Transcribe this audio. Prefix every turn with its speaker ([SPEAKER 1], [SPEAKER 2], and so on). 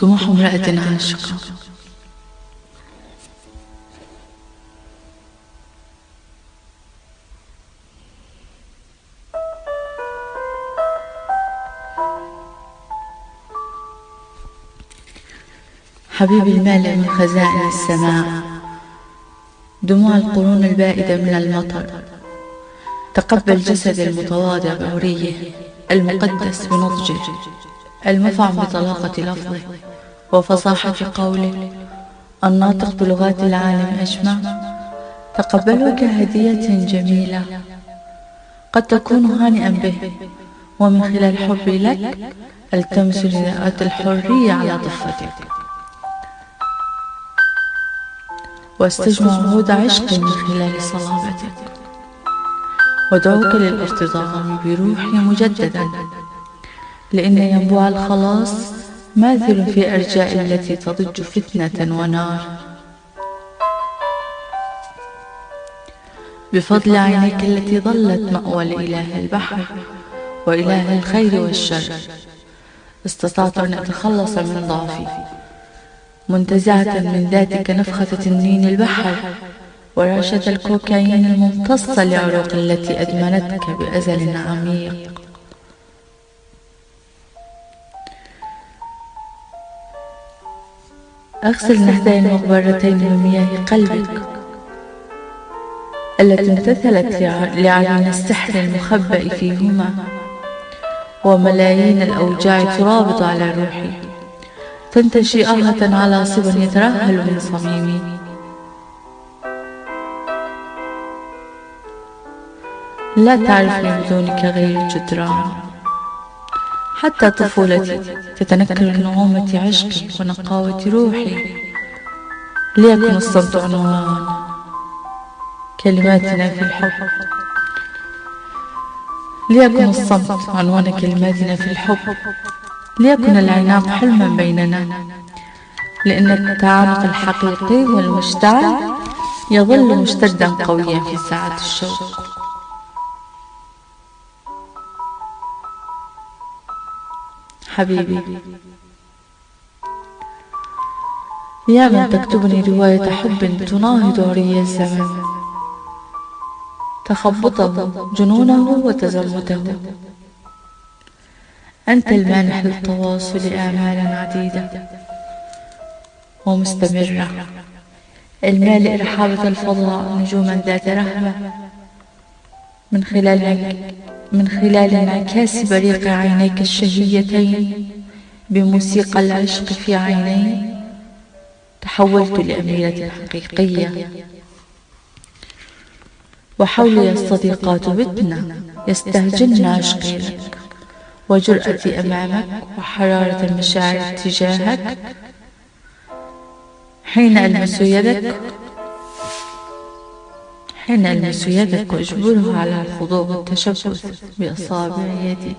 [SPEAKER 1] طموح امرأة عاشقة. حبيبي المالئ من خزائن السماء، دموع القرون البائدة من المطر، تقبل جسد المتواضع بعريه، المقدس بنضجه، المفعم بطلاقة لفظه وفصاحة قوله، الناطق بلغات العالم أجمع. تقبله كهدية جميلة قد تكون هانئا به، ومن خلال حبي لك التمس نداءات الحرية على ضفتك، واستجمع عهود عشق من خلال صلابتك، ودعوك للارتضام بروحي مجددا، لأن ينبوع الخلاص ماثل في أرجاء التي تضج فتنة ونار. بفضل عينيك التي ظلت مأوى لإله البحر وإله الخير والشر، استطعت أن أتخلص من ضعفي، منتزعة من ذاتك نفخة تنين البحر ورعشة الكوكايين الممتصة لعروق التي أدمنتك بأزل عميق. أغسل النهدين المغبرتين بمياه قلبك التي امتثلت لعلن السحر المخبأ فيهما، وملايين الأوجاع ترابط على روحي، تنتشي آهة على صبا يترهل من صميمي. لا تعرفني بدونك غير الجدران، حتى طفولتي تتنكر لنعومة عشقي ونقاوة روحي. ليكن الصمت عنوان كلماتنا في الحب، ليكن الصمت عنوان كلماتنا في الحب، ليكن العناق حلما بيننا، لأن التعانق الحقيقي والمشتعل يظل مشتدا قويا في ساعة الشوق. حبيبي، يا من تكتبني رواية حب تناهض عري الزمن، تخبطه جنونه وتزمته. أنت المانح للتواصل آمالا عديدة ومستمرة، المالئ رحابة الفضاء نجوما ذات رهبة، من خلال انعكاس بريق عينيك الشهيتين بموسيقى العشق في عيني، تحولت لأميرة حقيقية. وحولي الصديقات بتنا يستهجن عشقي لك وجرأتي أمامك وحرارة المشاعر تجاهك. حين ألمس يدك وأجبرها على الخضوع والتشبث بأصابع يدي،